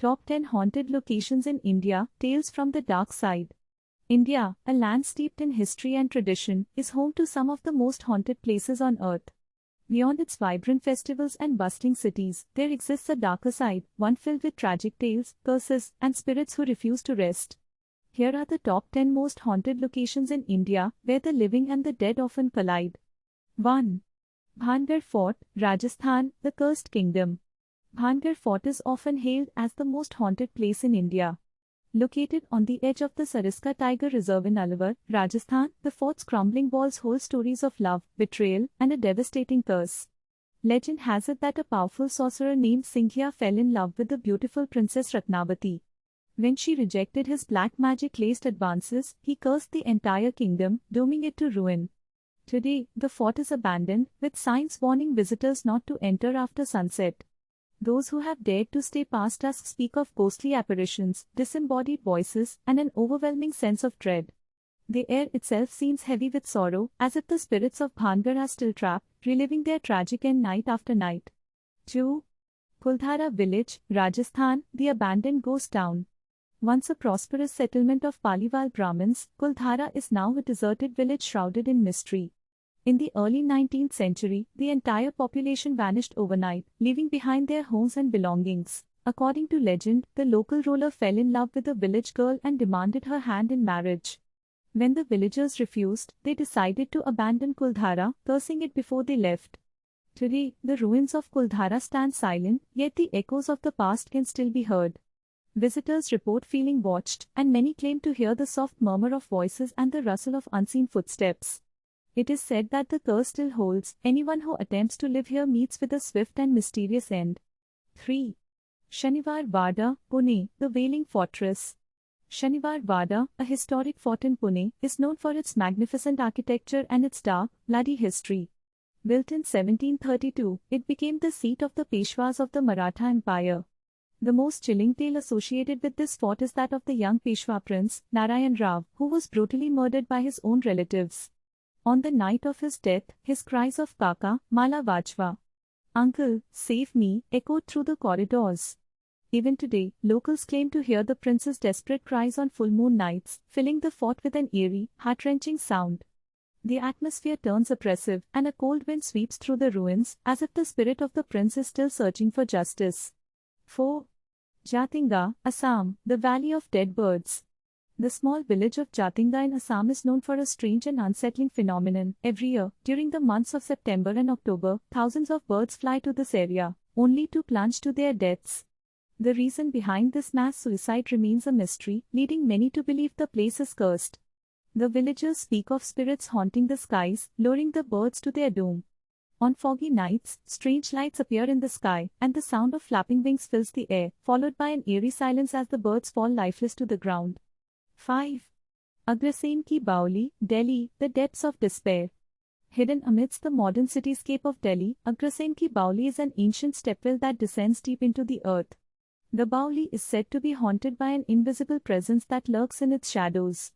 Top 10 Haunted Locations in India, Tales from the Dark Side. India, a land steeped in history and tradition, is home to some of the most haunted places on earth. Beyond its vibrant festivals and bustling cities, there exists a darker side, one filled with tragic tales, curses, and spirits who refuse to rest. Here are the top 10 most haunted locations in India, where the living and the dead often collide. 1. Bhangar Fort, Rajasthan, the Cursed Kingdom. Bhangar Fort is often hailed as the most haunted place in India. Located on the edge of the Sariska Tiger Reserve in Alwar, Rajasthan, the fort's crumbling walls hold stories of love, betrayal, and a devastating curse. Legend has it that a powerful sorcerer named Singhia fell in love with the beautiful Princess Ratnavati. When she rejected his black magic-laced advances, he cursed the entire kingdom, dooming it to ruin. Today, the fort is abandoned, with signs warning visitors not to enter after sunset. Those who have dared to stay past dusk speak of ghostly apparitions, disembodied voices, and an overwhelming sense of dread. The air itself seems heavy with sorrow, as if the spirits of Bhangar are still trapped, reliving their tragic end night after night. 2. Kuldhara Village, Rajasthan, the abandoned ghost town. Once a prosperous settlement of Paliwal Brahmins, Kuldhara is now a deserted village shrouded in mystery. In the early 19th century, the entire population vanished overnight, leaving behind their homes and belongings. According to legend, the local ruler fell in love with a village girl and demanded her hand in marriage. When the villagers refused, they decided to abandon Kuldhara, cursing it before they left. Today, the ruins of Kuldhara stand silent, yet the echoes of the past can still be heard. Visitors report feeling watched, and many claim to hear the soft murmur of voices and the rustle of unseen footsteps. It is said that the curse still holds. Anyone who attempts to live here meets with a swift and mysterious end. 3. Shaniwar Wada, Pune, the Wailing Fortress. Shaniwar Wada, a historic fort in Pune, is known for its magnificent architecture and its dark, bloody history. Built in 1732, it became the seat of the Peshwas of the Maratha Empire. The most chilling tale associated with this fort is that of the young Peshwa prince, Narayan Rao, who was brutally murdered by his own relatives. On the night of his death, his cries of Kaka, Mala Vachva, Uncle, save me, echoed through the corridors. Even today, locals claim to hear the prince's desperate cries on full moon nights, filling the fort with an eerie, heart-wrenching sound. The atmosphere turns oppressive, and a cold wind sweeps through the ruins, as if the spirit of the prince is still searching for justice. 4. Jatinga, Assam, the Valley of Dead Birds. The small village of Jatinga in Assam is known for a strange and unsettling phenomenon. Every year, during the months of September and October, thousands of birds fly to this area, only to plunge to their deaths. The reason behind this mass suicide remains a mystery, leading many to believe the place is cursed. The villagers speak of spirits haunting the skies, luring the birds to their doom. On foggy nights, strange lights appear in the sky, and the sound of flapping wings fills the air, followed by an eerie silence as the birds fall lifeless to the ground. 5. Agrasen Ki Baoli, Delhi, the Depths of Despair. Hidden amidst the modern cityscape of Delhi, Agrasen Ki Baoli is an ancient stepwell that descends deep into the earth. The Baoli is said to be haunted by an invisible presence that lurks in its shadows.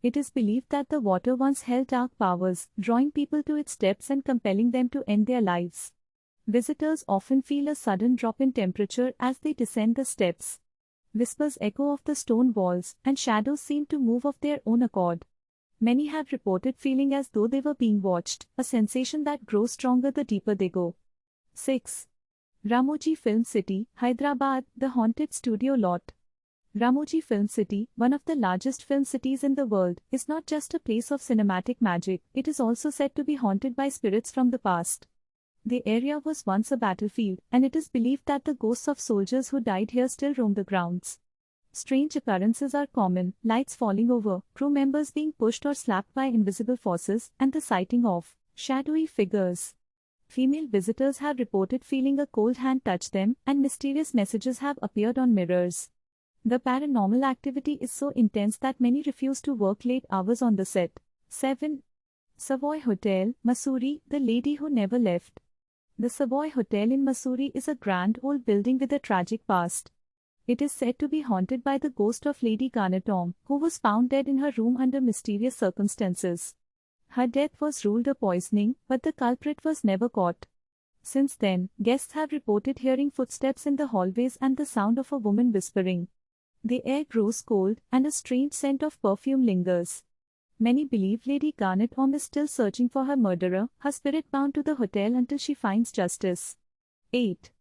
It is believed that the water once held dark powers, drawing people to its depths and compelling them to end their lives. Visitors often feel a sudden drop in temperature as they descend the steps. Whispers echo off the stone walls, and shadows seem to move of their own accord. Many have reported feeling as though they were being watched, a sensation that grows stronger the deeper they go. 6. Ramoji Film City, Hyderabad, the Haunted Studio Lot. Ramoji Film City, one of the largest film cities in the world, is not just a place of cinematic magic, it is also said to be haunted by spirits from the past. The area was once a battlefield, and it is believed that the ghosts of soldiers who died here still roam the grounds. Strange occurrences are common, lights falling over, crew members being pushed or slapped by invisible forces, and the sighting of shadowy figures. Female visitors have reported feeling a cold hand touch them, and mysterious messages have appeared on mirrors. The paranormal activity is so intense that many refuse to work late hours on the set. 7. Savoy Hotel, Mussoorie, the Lady Who Never Left. The Savoy Hotel in Mussoorie is a grand old building with a tragic past. It is said to be haunted by the ghost of Lady Garnetom, who was found dead in her room under mysterious circumstances. Her death was ruled a poisoning, but the culprit was never caught. Since then, guests have reported hearing footsteps in the hallways and the sound of a woman whispering. The air grows cold, and a strange scent of perfume lingers. Many believe Lady Garnet Orme is still searching for her murderer, her spirit bound to the hotel until she finds justice. 8.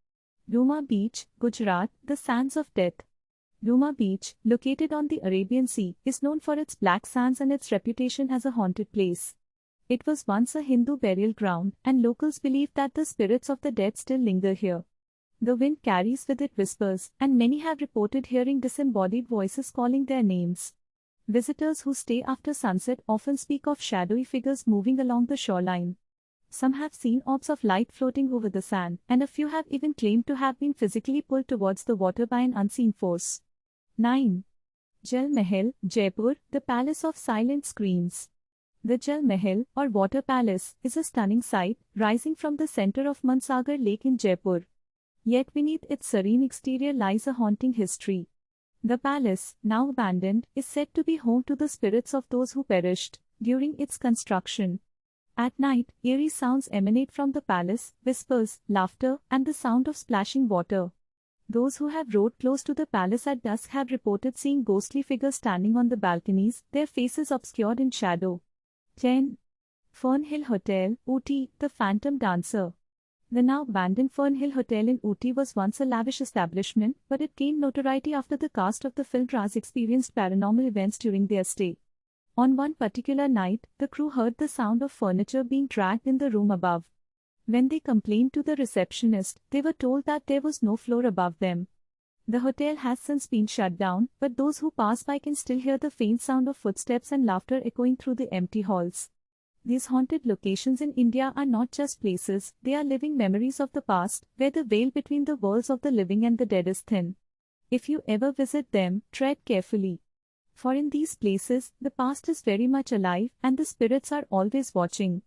Ruma Beach, Gujarat, the Sands of Death. Ruma Beach, located on the Arabian Sea, is known for its black sands and its reputation as a haunted place. It was once a Hindu burial ground, and locals believe that the spirits of the dead still linger here. The wind carries with it whispers, and many have reported hearing disembodied voices calling their names. Visitors who stay after sunset often speak of shadowy figures moving along the shoreline. Some have seen orbs of light floating over the sand, and a few have even claimed to have been physically pulled towards the water by an unseen force. 9. Jal Mahal, Jaipur, the Palace of Silent Screams. The Jal Mahal, or Water Palace, is a stunning sight, rising from the center of Mansagar Lake in Jaipur. Yet beneath its serene exterior lies a haunting history. The palace, now abandoned, is said to be home to the spirits of those who perished during its construction. At night, eerie sounds emanate from the palace, whispers, laughter, and the sound of splashing water. Those who have rode close to the palace at dusk have reported seeing ghostly figures standing on the balconies, their faces obscured in shadow. 10. Fernhill Hotel, Ooty, the Phantom Dancer. The now abandoned Fernhill Hotel in Ooty was once a lavish establishment, but it gained notoriety after the cast of the film Raz experienced paranormal events during their stay. On one particular night, the crew heard the sound of furniture being dragged in the room above. When they complained to the receptionist, they were told that there was no floor above them. The hotel has since been shut down, but those who pass by can still hear the faint sound of footsteps and laughter echoing through the empty halls. These haunted locations in India are not just places, they are living memories of the past, where the veil between the worlds of the living and the dead is thin. If you ever visit them, tread carefully. For in these places, the past is very much alive, and the spirits are always watching.